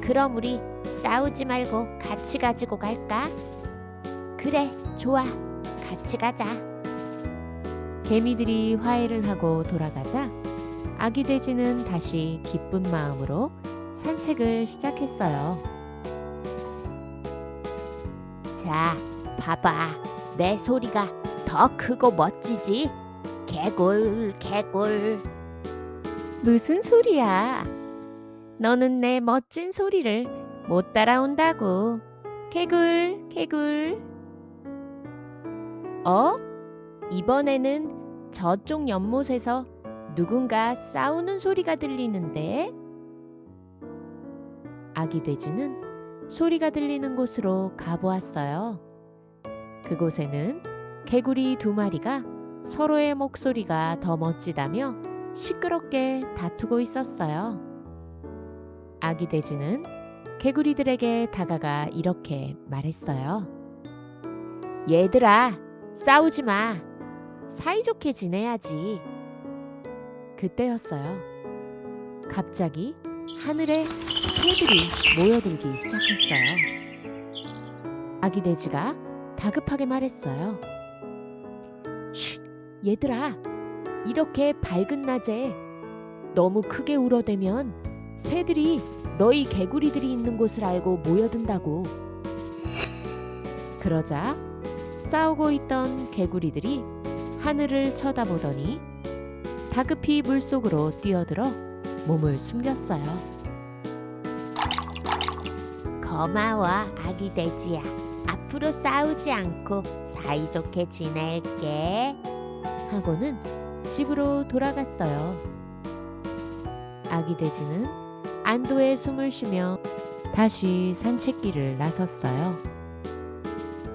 그럼 우리 싸우지 말고 같이 가지고 갈까? 그래, 좋아. 같이 가자. 개미들이 화해를 하고 돌아가자 아기 돼지는 다시 기쁜 마음으로 산책을 시작했어요. 자, 봐봐. 내 소리가 더 크고 멋지지? 개굴, 개굴. 무슨 소리야? 너는 내 멋진 소리를 못 따라온다고. 개굴, 개굴. 이번에는 저쪽 연못에서 누군가 싸우는 소리가 들리는데? 아기 돼지는 소리가 들리는 곳으로 가보았어요. 그곳에는 개구리 두 마리가 서로의 목소리가 더 멋지다며 시끄럽게 다투고 있었어요. 아기 돼지는 개구리들에게 다가가 이렇게 말했어요. 얘들아, 싸우지 마. 사이좋게 지내야지. 그때였어요. 갑자기 하늘에 새들이 모여들기 시작했어요. 아기 돼지가 다급하게 말했어요. 쉿, 얘들아, 이렇게 밝은 낮에 너무 크게 울어대면 새들이 너희 개구리들이 있는 곳을 알고 모여든다고. 그러자 싸우고 있던 개구리들이 하늘을 쳐다보더니 다급히 물속으로 뛰어들어 몸을 숨겼어요. 고마워, 아기 돼지야. 앞으로 싸우지 않고 사이좋게 지낼게. 하고는 집으로 돌아갔어요. 아기 돼지는 안도의 숨을 쉬며 다시 산책길을 나섰어요.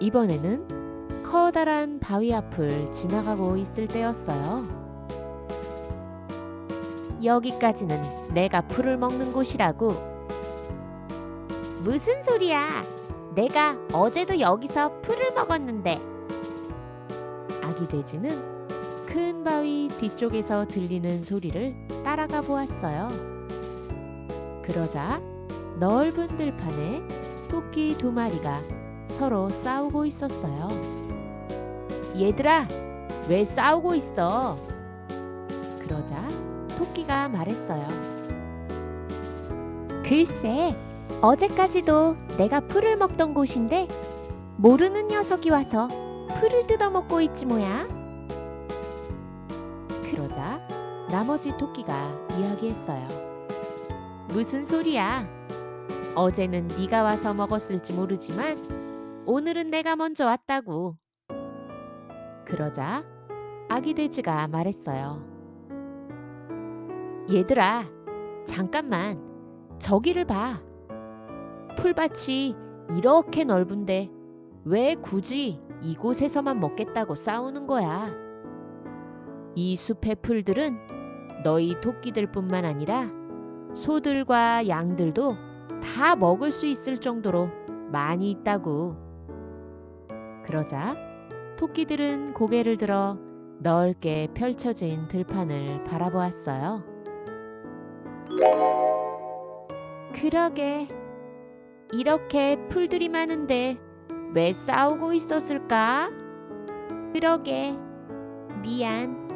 이번에는 커다란 바위 앞을 지나가고 있을 때였어요. 여기까지는 내가 풀을 먹는 곳이라고. 무슨 소리야? 내가 어제도 여기서 풀을 먹었는데. 아기 돼지는 큰 바위 뒤쪽에서 들리는 소리를 따라가 보았어요. 그러자 넓은 들판에 토끼 2마리가 서로 싸우고 있었어요. 얘들아, 왜 싸우고 있어? 그러자 토끼가 말했어요. 글쎄, 어제까지도 내가 풀을 먹던 곳인데 모르는 녀석이 와서 풀을 뜯어먹고 있지 뭐야. 그러자 나머지 토끼가 이야기했어요. 무슨 소리야? 어제는 네가 와서 먹었을지 모르지만 오늘은 내가 먼저 왔다고. 그러자 아기 돼지가 말했어요. 얘들아, 잠깐만 저기를 봐. 풀밭이 이렇게 넓은데 왜 굳이 이곳에서만 먹겠다고 싸우는 거야? 이 숲의 풀들은 너희 토끼들뿐만 아니라 소들과 양들도 다 먹을 수 있을 정도로 많이 있다고. 그러자 토끼들은 고개를 들어 넓게 펼쳐진 들판을 바라보았어요. 그러게, 이렇게 풀들이 많은데 왜 싸우고 있었을까? 그러게, 미안.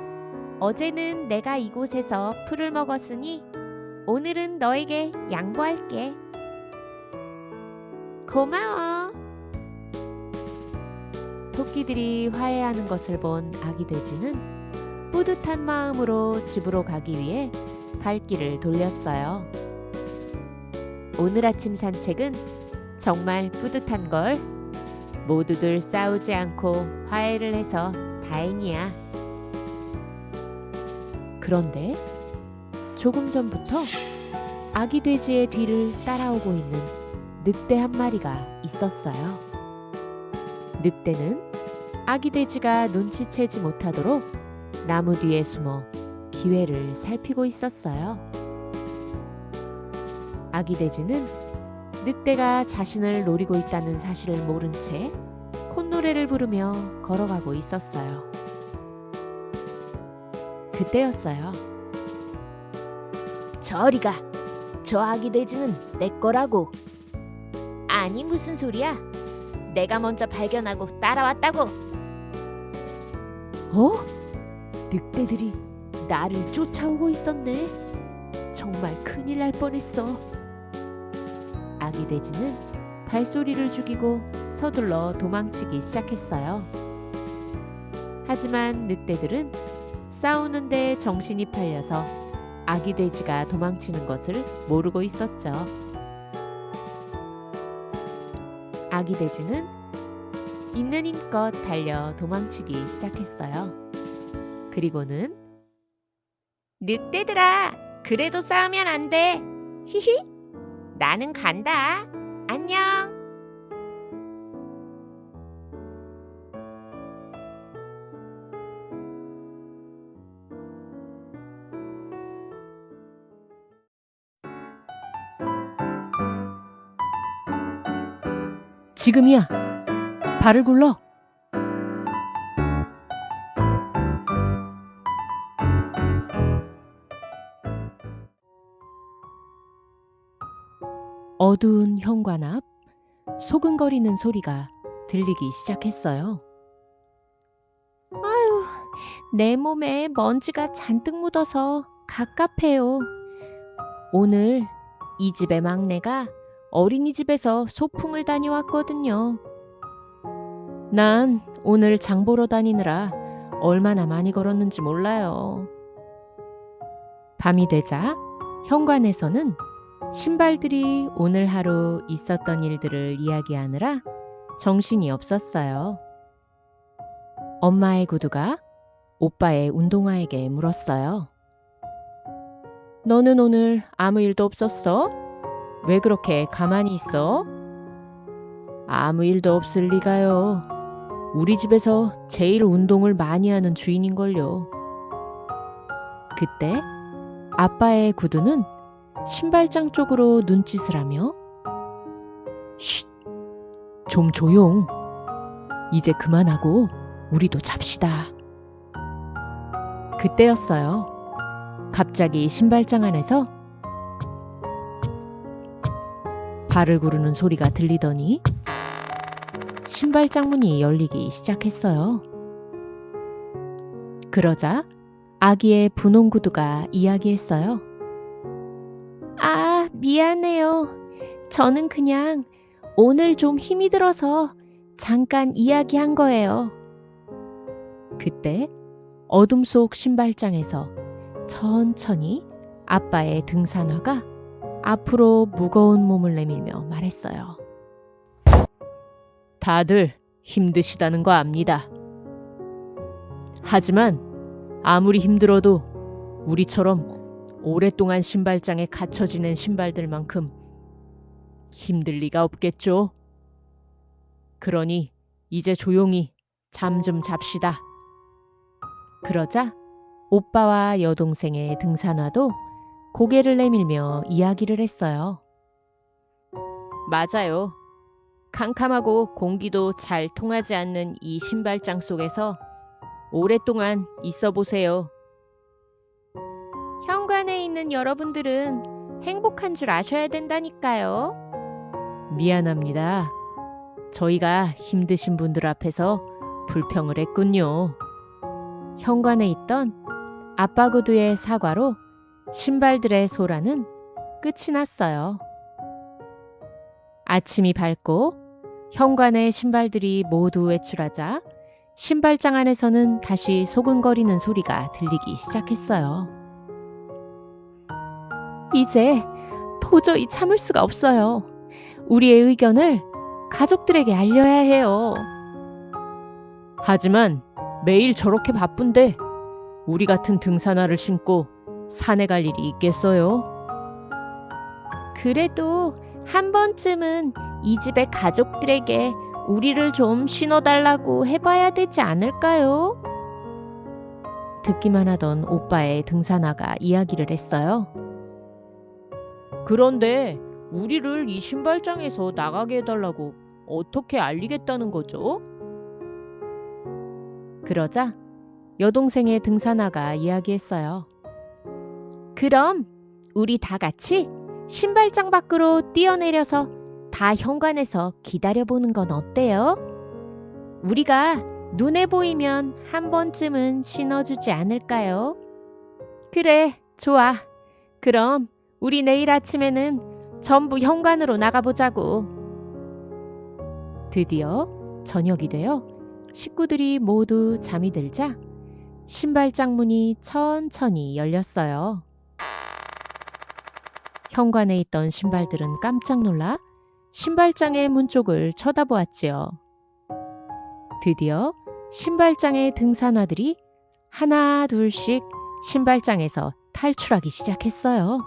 어제는 내가 이곳에서 풀을 먹었으니 오늘은 너에게 양보할게. 고마워. 토끼들이 화해하는 것을 본 아기 돼지는 뿌듯한 마음으로 집으로 가기 위해 발길을 돌렸어요. 오늘 아침 산책은 정말 뿌듯한 걸. 모두들 싸우지 않고 화해를 해서 다행이야. 그런데 조금 전부터 아기 돼지의 뒤를 따라오고 있는 늑대 한 마리가 있었어요. 늑대는 아기 돼지가 눈치채지 못하도록 나무 뒤에 숨어 기회를 살피고 있었어요. 아기 돼지는 늑대가 자신을 노리고 있다는 사실을 모른 채 콧노래를 부르며 걸어가고 있었어요. 그때였어요. 저리 가. 저 아기 돼지는 내 거라고. 아니, 무슨 소리야? 내가 먼저 발견하고 따라왔다고. 어? 늑대들이 나를 쫓아오고 있었네. 정말 큰일 날 뻔했어. 아기 돼지는 발소리를 죽이고 서둘러 도망치기 시작했어요. 하지만 늑대들은 싸우는데 정신이 팔려서 아기 돼지가 도망치는 것을 모르고 있었죠. 아기 돼지는 있는 힘껏 달려 도망치기 시작했어요. 그리고는 늑대들아, 그래도 싸우면 안 돼. 히히. 나는 간다. 안녕. 지금이야. 발을 굴러. 어두운 현관 앞 소근거리는 소리가 들리기 시작했어요. 아유, 내 몸에 먼지가 잔뜩 묻어서 갑갑해요. 오늘 이 집의 막내가 어린이집에서 소풍을 다녀왔거든요. 난 오늘 장 보러 다니느라 얼마나 많이 걸었는지 몰라요. 밤이 되자 현관에서는 신발들이 오늘 하루 있었던 일들을 이야기하느라 정신이 없었어요. 엄마의 구두가 오빠의 운동화에게 물었어요. 너는 오늘 아무 일도 없었어? 왜 그렇게 가만히 있어? 아무 일도 없을 리가요. 우리 집에서 제일 운동을 많이 하는 주인인걸요. 그때 아빠의 구두는 신발장 쪽으로 눈짓을 하며 쉿! 좀 조용. 이제 그만하고 우리도 잡시다. 그때였어요. 갑자기 신발장 안에서 발을 구르는 소리가 들리더니 신발장 문이 열리기 시작했어요. 그러자 아기의 분홍 구두가 이야기했어요. 아, 미안해요. 저는 그냥 오늘 좀 힘이 들어서 잠깐 이야기한 거예요. 그때 어둠 속 신발장에서 천천히 아빠의 등산화가 앞으로 무거운 몸을 내밀며 말했어요. 다들 힘드시다는 거 압니다. 하지만 아무리 힘들어도 우리처럼 오랫동안 신발장에 갇혀 지낸 신발들만큼 힘들 리가 없겠죠. 그러니 이제 조용히 잠 좀 잡시다. 그러자 오빠와 여동생의 등산화도 고개를 내밀며 이야기를 했어요. 맞아요. 캄캄하고 공기도 잘 통하지 않는 이 신발장 속에서 오랫동안 있어 보세요. 현관에 있는 여러분들은 행복한 줄 아셔야 된다니까요. 미안합니다. 저희가 힘드신 분들 앞에서 불평을 했군요. 현관에 있던 아빠 구두의 사과로 신발들의 소란은 끝이 났어요. 아침이 밝고 현관의 신발들이 모두 외출하자 신발장 안에서는 다시 소근거리는 소리가 들리기 시작했어요. 이제 도저히 참을 수가 없어요. 우리의 의견을 가족들에게 알려야 해요. 하지만 매일 저렇게 바쁜데 우리 같은 등산화를 신고 산에 갈 일이 있겠어요? 그래도 한 번쯤은 이 집의 가족들에게 우리를 좀 신어달라고 해봐야 되지 않을까요? 듣기만 하던 오빠의 등산화가 이야기를 했어요. 그런데 우리를 이 신발장에서 나가게 해달라고 어떻게 알리겠다는 거죠? 그러자 여동생의 등산화가 이야기했어요. 그럼 우리 다 같이 신발장 밖으로 뛰어내려서 다 현관에서 기다려보는 건 어때요? 우리가 눈에 보이면 한 번쯤은 신어주지 않을까요? 그래, 좋아. 그럼 우리 내일 아침에는 전부 현관으로 나가보자고. 드디어 저녁이 되어 식구들이 모두 잠이 들자 신발장 문이 천천히 열렸어요. 현관에 있던 신발들은 깜짝 놀라 신발장의 문 쪽을 쳐다보았지요. 드디어 신발장의 등산화들이 하나 둘씩 신발장에서 탈출하기 시작했어요.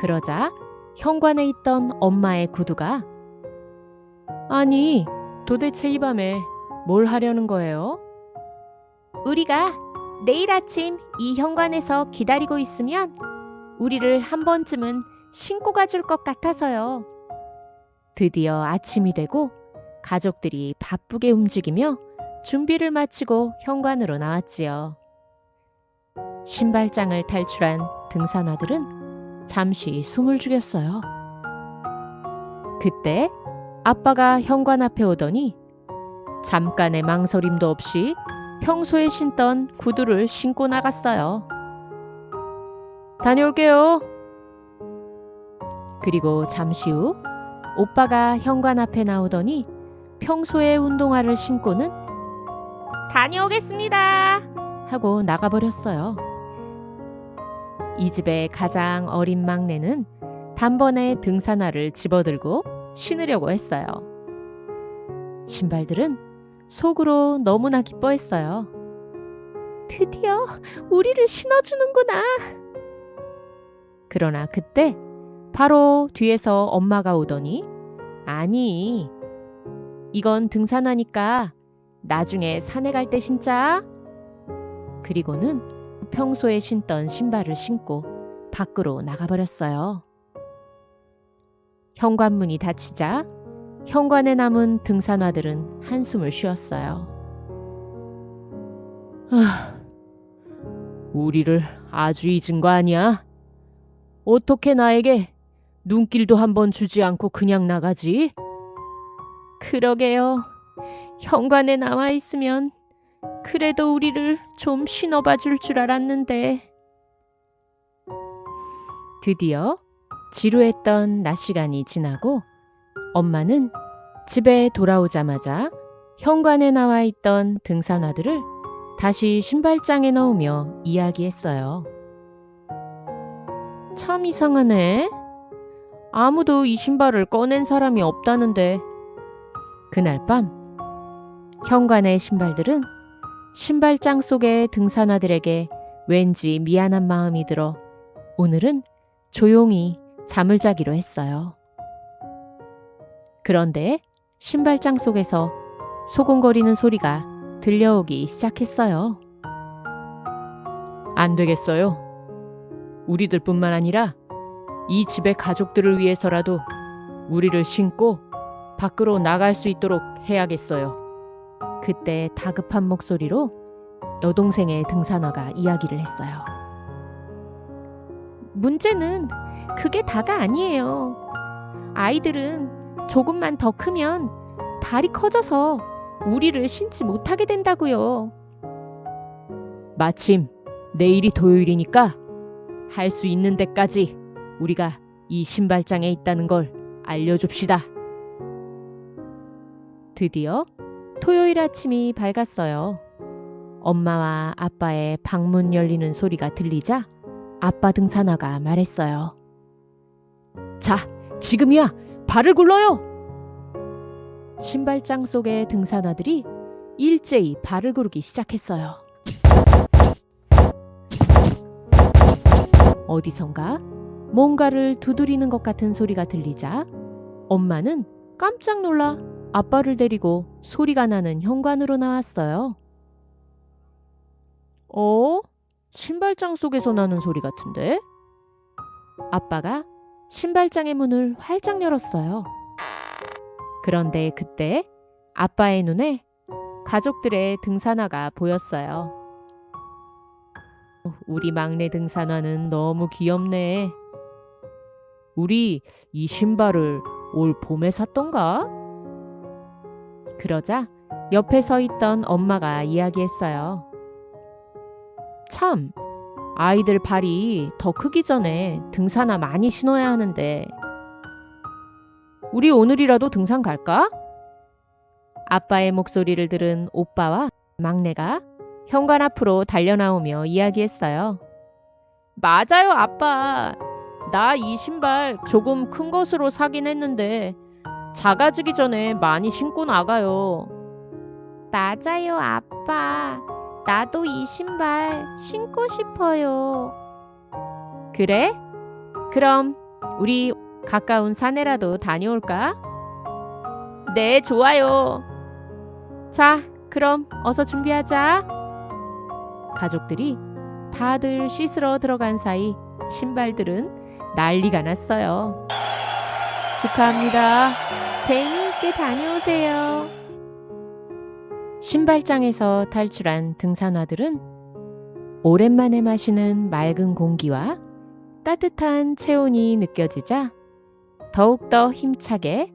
그러자 현관에 있던 엄마의 구두가 아니, 도대체 이 밤에 뭘 하려는 거예요? 우리가 내일 아침 이 현관에서 기다리고 있으면 우리를 한 번쯤은 신고 가줄 것 같아서요. 드디어 아침이 되고 가족들이 바쁘게 움직이며 준비를 마치고 현관으로 나왔지요. 신발장을 탈출한 등산화들은 잠시 숨을 죽였어요. 그때 아빠가 현관 앞에 오더니 잠깐의 망설임도 없이 평소에 신던 구두를 신고 나갔어요. 다녀올게요. 그리고 잠시 후 오빠가 현관 앞에 나오더니 평소의 운동화를 신고는 다녀오겠습니다. 하고 나가버렸어요. 이 집의 가장 어린 막내는 단번에 등산화를 집어들고 신으려고 했어요. 신발들은 속으로 너무나 기뻐했어요. 드디어 우리를 신어주는구나. 그러나 그때 바로 뒤에서 엄마가 오더니 아니, 이건 등산화니까 나중에 산에 갈 때 신자. 그리고는 평소에 신던 신발을 신고 밖으로 나가버렸어요. 현관문이 닫히자 현관에 남은 등산화들은 한숨을 쉬었어요. 우리를 아주 잊은 거 아니야? 어떻게 나에게 눈길도 한번 주지 않고 그냥 나가지? 그러게요. 현관에 나와 있으면 그래도 우리를 좀 신어봐 줄 줄 알았는데. 드디어 지루했던 낮 시간이 지나고 엄마는 집에 돌아오자마자 현관에 나와 있던 등산화들을 다시 신발장에 넣으며 이야기했어요. 참 이상하네. 아무도 이 신발을 꺼낸 사람이 없다는데. 그날 밤 현관의 신발들은 신발장 속의 등산화들에게 왠지 미안한 마음이 들어 오늘은 조용히 잠을 자기로 했어요. 그런데 신발장 속에서 소곤거리는 소리가 들려오기 시작했어요. 안 되겠어요. 우리들뿐만 아니라 이 집의 가족들을 위해서라도 우리를 신고 밖으로 나갈 수 있도록 해야겠어요. 그때 다급한 목소리로 여동생의 등산화가 이야기를 했어요. 문제는 그게 다가 아니에요. 아이들은 조금만 더 크면 발이 커져서 우리를 신지 못하게 된다고요. 마침 내일이 토요일이니까 할 수 있는 데까지 우리가 이 신발장에 있다는 걸 알려줍시다. 드디어 토요일 아침이 밝았어요. 엄마와 아빠의 방문 열리는 소리가 들리자 아빠 등산화가 말했어요. 자, 지금이야! 발을 굴러요! 신발장 속의 등산화들이 일제히 발을 구르기 시작했어요. 어디선가 뭔가를 두드리는 것 같은 소리가 들리자 엄마는 깜짝 놀라 아빠를 데리고 소리가 나는 현관으로 나왔어요. 신발장 속에서 나는 소리 같은데? 아빠가 신발장의 문을 활짝 열었어요. 그런데 그때 아빠의 눈에 가족들의 등산화가 보였어요. 우리 막내 등산화는 너무 귀엽네. 우리 이 신발을 올 봄에 샀던가? 그러자 옆에 서 있던 엄마가 이야기했어요. 참, 아이들 발이 더 크기 전에 등산화 많이 신어야 하는데. 우리 오늘이라도 등산 갈까? 아빠의 목소리를 들은 오빠와 막내가 현관 앞으로 달려나오며 이야기했어요. 맞아요, 아빠. 나 이 신발 조금 큰 것으로 사긴 했는데 작아지기 전에 많이 신고 나가요. 맞아요, 아빠. 나도 이 신발 신고 싶어요. 그래? 그럼 우리 가까운 산에라도 다녀올까? 네, 좋아요. 자, 그럼 어서 준비하자. 가족들이 다들 씻으러 들어간 사이 신발들은 난리가 났어요. 축하합니다. 재미있게 다녀오세요. 신발장에서 탈출한 등산화들은 오랜만에 마시는 맑은 공기와 따뜻한 체온이 느껴지자 더욱더 힘차게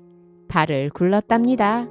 발을 굴렀답니다.